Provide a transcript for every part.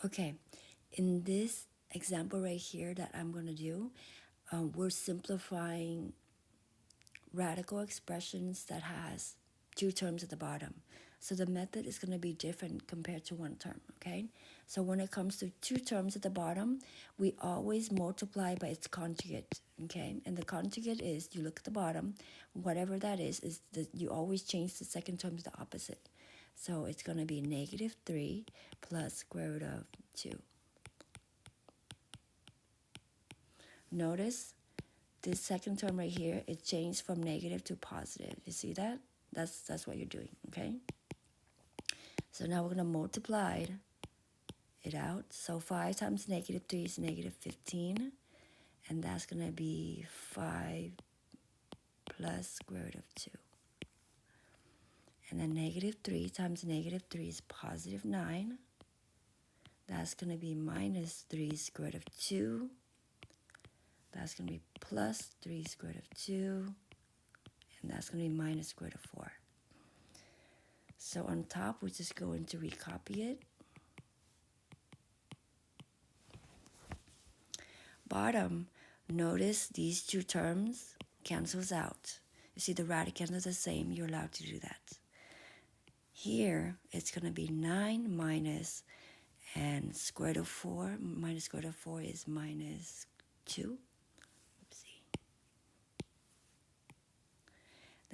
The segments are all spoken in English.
Okay, in this example right here that I'm going to do, we're simplifying radical expressions that has two terms at the bottom. So the method is going to be different compared to one term, okay? So when it comes to two terms at the bottom, we always multiply by its conjugate, okay? And the conjugate is, you look at the bottom, whatever that is you always change the second term to the opposite. So it's going to be negative 3 plus square root of 2. Notice this second term right here, it changed from negative to positive. You see that? That's what you're doing, okay? So now we're going to multiply it out. So 5 times negative 3 is negative 15. And that's going to be 5 plus square root of 2. And then negative 3 times negative 3 is positive 9. That's going to be minus 3 square root of 2. That's going to be plus 3 square root of 2. And that's going to be minus square root of 4. So on top, we're just going to recopy it. Bottom, notice these two terms cancels out. You see the radicand is the same, you're allowed to do that. Here, it's going to be 9 minus, and square root of 4, minus square root of 4 is minus 2. Oopsie.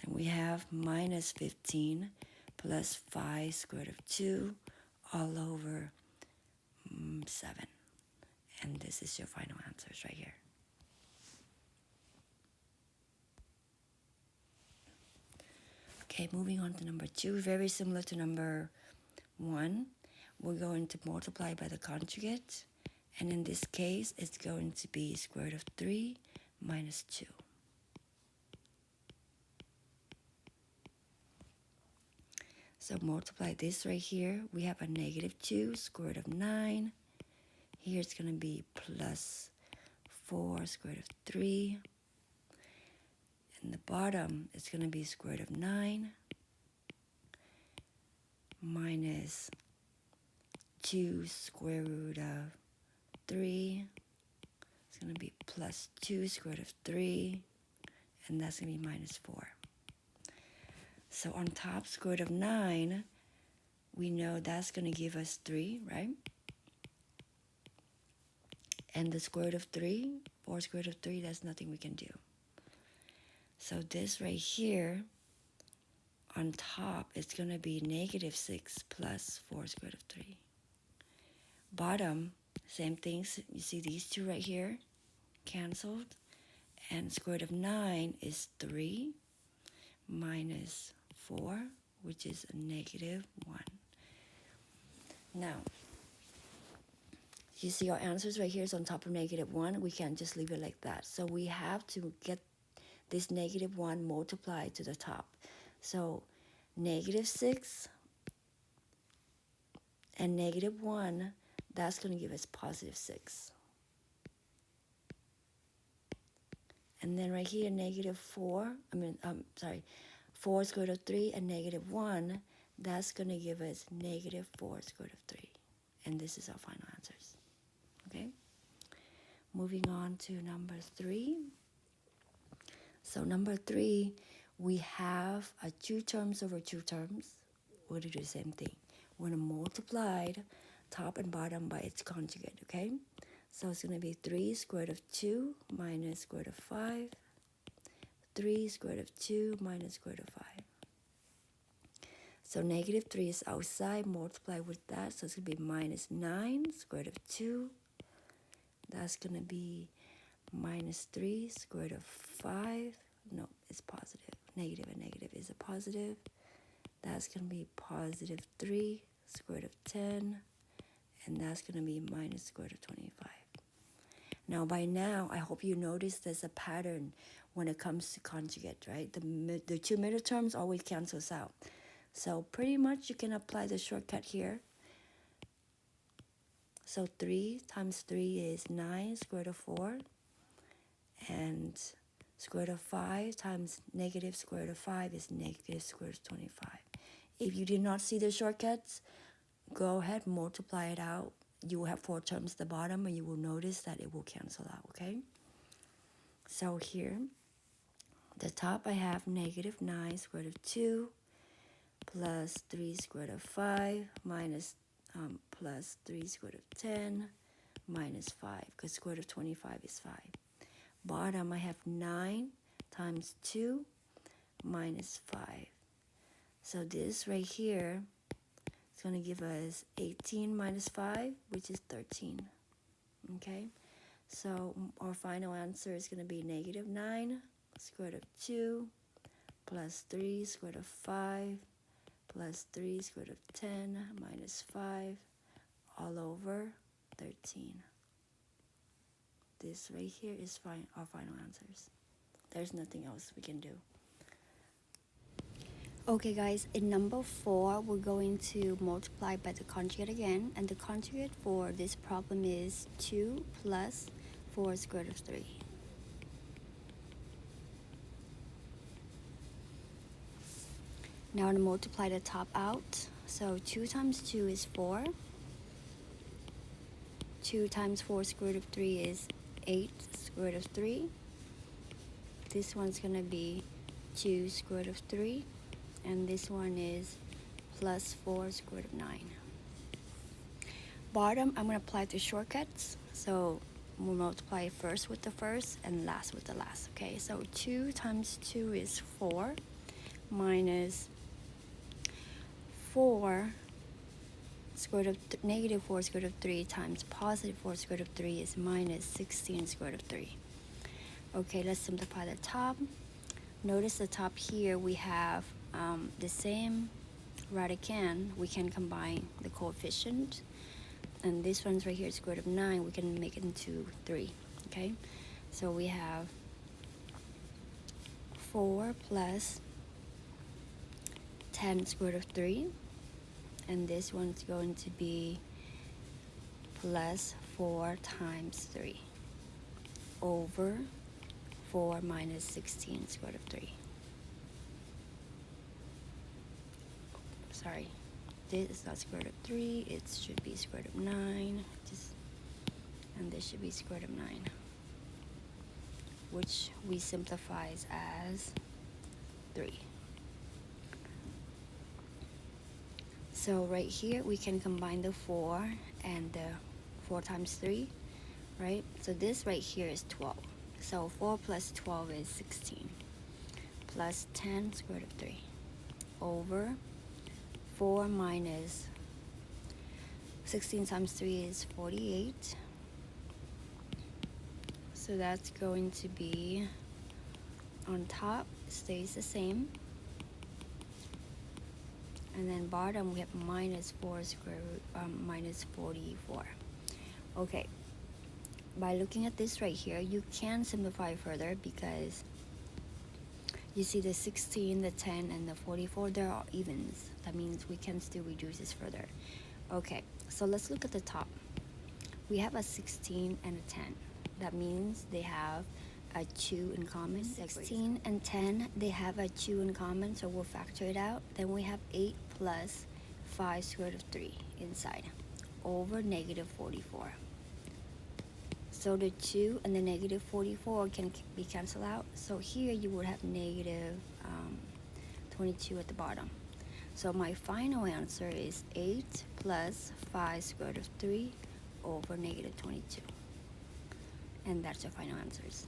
Then we have minus 15 plus 5 square root of 2 all over 7. And this is your final answers right here. Okay, moving on to number 2, very similar to number 1. We're going to multiply by the conjugate. And in this case, it's going to be square root of 3 minus 2. So multiply this right here. We have a negative 2, square root of 9. Here it's going to be plus 4 square root of 3. In the bottom, it's going to be square root of 9 minus 2 square root of 3. It's going to be plus 2 square root of 3. And that's going to be minus 4. So on top, square root of 9, we know that's going to give us 3, right? And the square root of 3, 4 square root of 3, that's nothing we can do. So this right here, on top, it's going to be negative 6 plus 4 square root of 3. Bottom, same things. You see these two right here, canceled. And square root of 9 is 3 minus 4, which is a negative 1. Now, you see our answers right here is on top of negative 1. We can't just leave it like that. So we have to get this negative 1 multiplied to the top. So negative 6 and negative 1, that's going to give us positive 6. And then right here, negative 4, 4 square root of 3 and negative 1, that's going to give us negative 4 square root of 3. And this is our final answers. Okay? Moving on to number 3. So number 3, we have a 2 terms over 2 terms. We're going to do the same thing. We're going to multiply top and bottom by its conjugate, okay? So it's going to be 3 square root of 2 minus square root of 5. 3 square root of 2 minus square root of 5. So negative 3 is outside, multiply with that. So it's going to be minus 9 square root of 2. That's going to be minus 3 square root of 5. No, it's positive. Negative and negative is a positive. That's going to be positive 3 square root of 10. And that's going to be minus square root of 25. Now, by now, I hope you notice there's a pattern when it comes to conjugate, right? The two middle terms always cancels out. So pretty much you can apply the shortcut here. So 3 times 3 is 9 square root of 4. And square root of 5 times negative square root of 5 is negative square root of 25. If you did not see the shortcuts, go ahead, multiply it out you will have 4 terms at the bottom, and you will notice that it will cancel out, okay? So here, the top I have negative 9 square root of 2 plus 3 square root of 5 minus plus 3 square root of 10 minus 5, because square root of 25 is 5. Bottom I have 9 times 2 minus 5. So this right here is going to give us 18 minus 5, which is 13. Okay, so our final answer is going to be negative 9 square root of 2 plus 3 square root of 5 plus 3 square root of 10 minus 5 all over 13. This right here is our final answers. There's nothing else we can do. Okay guys, in number 4, we're going to multiply by the conjugate again. And the conjugate for this problem is 2 plus 4 square root of 3. Now I'm going to multiply the top out. So 2 times 2 is 4. 2 times 4 square root of 3 is 8 square root of 3. This one's going to be 2 square root of 3. And this one is plus 4 square root of 9. Bottom, I'm going to apply the shortcuts. So we'll multiply first with the first and last with the last. Okay, so 2 times 2 is 4 minus 4 square root of negative 4 square root of 3 times positive 4 square root of 3 is minus 16 square root of 3. Okay, let's simplify the top. Notice the top here we have the same radicand. We can combine the coefficient, and this one's right here, square root of 9, we can make it into 3. Okay, so we have 4 plus 10 square root of 3, and this one's going to be plus 4 times 3 over 4 minus 16 square root of 3. Sorry, this is not square root of 3, it should be square root of 9, and this should be square root of 9, which we simplify as 3. So right here we can combine the 4 and the 4 times 3, right? So this right here is 12. So 4 plus 12 is 16, plus 10 square root of 3 over 4 minus 16 times 3 is 48. So that's going to be, on top stays the same, and then bottom we have minus 4 square root minus 44. Okay, by looking at this right here, you can simplify further, because you see the 16, the 10, and the 44, they're all evens. That means we can still reduce this further. Okay, so let's look at the top. We have a 16 and a 10. That means they have a 2 in common. 16 and 10, they have a 2 in common, so we'll factor it out. Then we have 8 plus 5 square root of 3 inside over negative 44. So the 2 and the negative 44 can be canceled out. So here you would have negative 22 at the bottom. So my final answer is 8 plus 5 square root of 3 over negative 22. And that's your final answers.